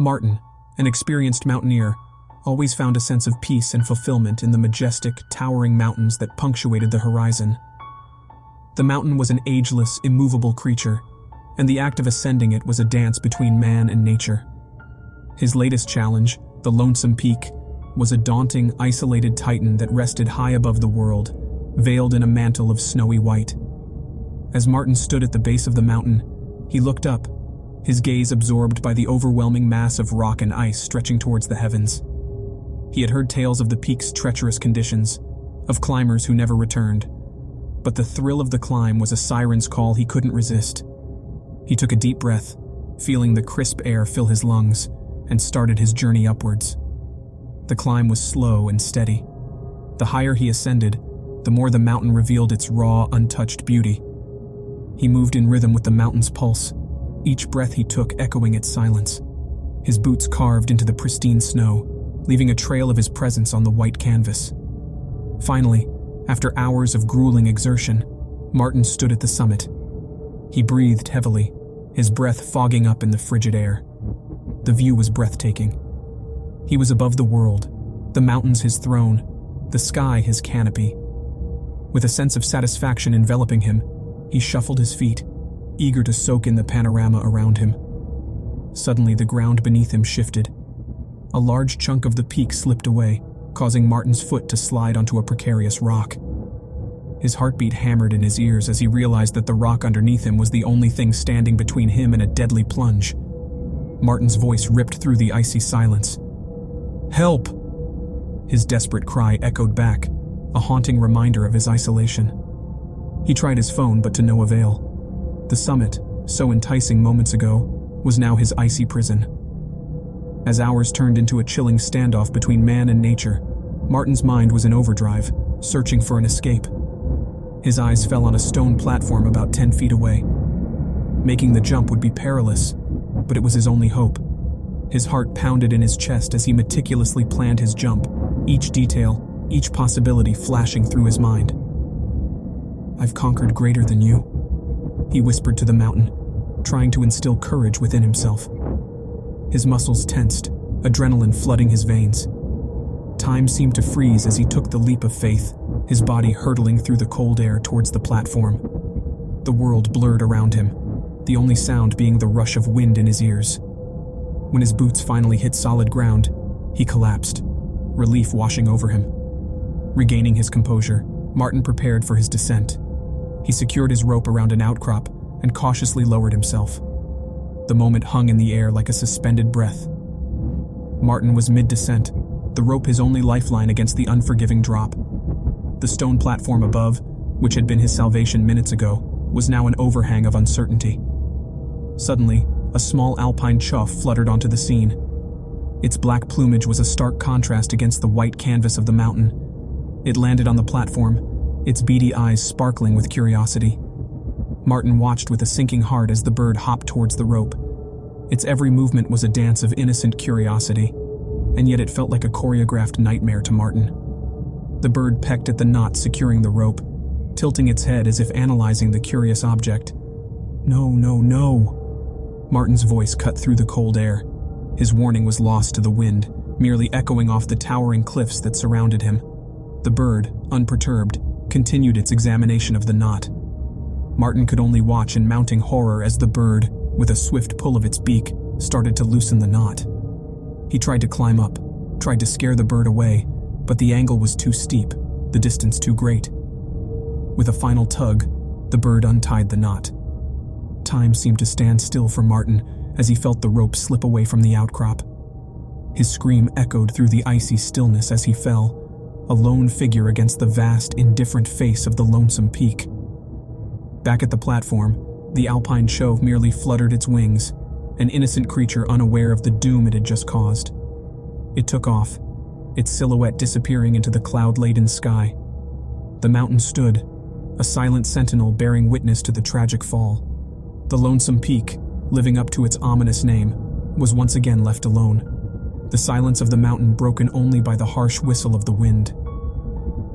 Martin, an experienced mountaineer, always found a sense of peace and fulfillment in the majestic, towering mountains that punctuated the horizon. The mountain was an ageless, immovable creature, and the act of ascending it was a dance between man and nature. His latest challenge, the Lonesome Peak, was a daunting, isolated titan that rested high above the world, veiled in a mantle of snowy white. As Martin stood at the base of the mountain, he looked up, his gaze absorbed by the overwhelming mass of rock and ice stretching towards the heavens. He had heard tales of the peak's treacherous conditions, of climbers who never returned, but the thrill of the climb was a siren's call he couldn't resist. He took a deep breath, feeling the crisp air fill his lungs, and started his journey upwards. The climb was slow and steady. The higher he ascended, the more the mountain revealed its raw, untouched beauty. He moved in rhythm with the mountain's pulse, each breath he took echoing its silence. His boots carved into the pristine snow, leaving a trail of his presence on the white canvas. Finally, after hours of grueling exertion, Martin stood at the summit. He breathed heavily, his breath fogging up in the frigid air. The view was breathtaking. He was above the world, the mountains his throne, the sky his canopy. With a sense of satisfaction enveloping him, he shuffled his feet, eager to soak in the panorama around him. Suddenly, the ground beneath him shifted. A large chunk of the peak slipped away, causing Martin's foot to slide onto a precarious rock. His heartbeat hammered in his ears as he realized that the rock underneath him was the only thing standing between him and a deadly plunge. Martin's voice ripped through the icy silence. "Help!" His desperate cry echoed back, a haunting reminder of his isolation. He tried his phone, but to no avail. The summit, so enticing moments ago, was now his icy prison. As hours turned into a chilling standoff between man and nature, Martin's mind was in overdrive, searching for an escape. His eyes fell on a stone platform about 10 feet away. Making the jump would be perilous, but it was his only hope. His heart pounded in his chest as he meticulously planned his jump, each detail, each possibility flashing through his mind. "I've conquered greater than you," he whispered to the mountain, trying to instill courage within himself. His muscles tensed, adrenaline flooding his veins. Time seemed to freeze as he took the leap of faith, his body hurtling through the cold air towards the platform. The world blurred around him, the only sound being the rush of wind in his ears. When his boots finally hit solid ground, he collapsed, relief washing over him. Regaining his composure, Martin prepared for his descent. He secured his rope around an outcrop and cautiously lowered himself. The moment hung in the air like a suspended breath. Martin was mid-descent, the rope his only lifeline against the unforgiving drop. The stone platform above, which had been his salvation minutes ago, was now an overhang of uncertainty. Suddenly, a small Alpine chough fluttered onto the scene. Its black plumage was a stark contrast against the white canvas of the mountain. It landed on the platform, its beady eyes sparkling with curiosity. Martin watched with a sinking heart as the bird hopped towards the rope. Its every movement was a dance of innocent curiosity, and yet it felt like a choreographed nightmare to Martin. The bird pecked at the knot securing the rope, tilting its head as if analyzing the curious object. "No, no, no!" Martin's voice cut through the cold air. His warning was lost to the wind, merely echoing off the towering cliffs that surrounded him. The bird, unperturbed, continued its examination of the knot. Martin could only watch in mounting horror as the bird, with a swift pull of its beak, started to loosen the knot. He tried to climb up, tried to scare the bird away, but the angle was too steep, the distance too great. With a final tug, the bird untied the knot. Time seemed to stand still for Martin as he felt the rope slip away from the outcrop. His scream echoed through the icy stillness as he fell, a lone figure against the vast, indifferent face of the Lonesome Peak. Back at the platform, the Alpine chough merely fluttered its wings, an innocent creature unaware of the doom it had just caused. It took off, its silhouette disappearing into the cloud-laden sky. The mountain stood, a silent sentinel bearing witness to the tragic fall. The Lonesome Peak, living up to its ominous name, was once again left alone, the silence of the mountain broken only by the harsh whistle of the wind.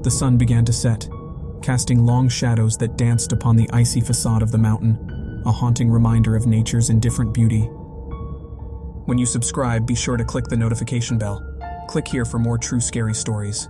The sun began to set, casting long shadows that danced upon the icy facade of the mountain, a haunting reminder of nature's indifferent beauty. When you subscribe, be sure to click the notification bell. Click here for more true scary stories.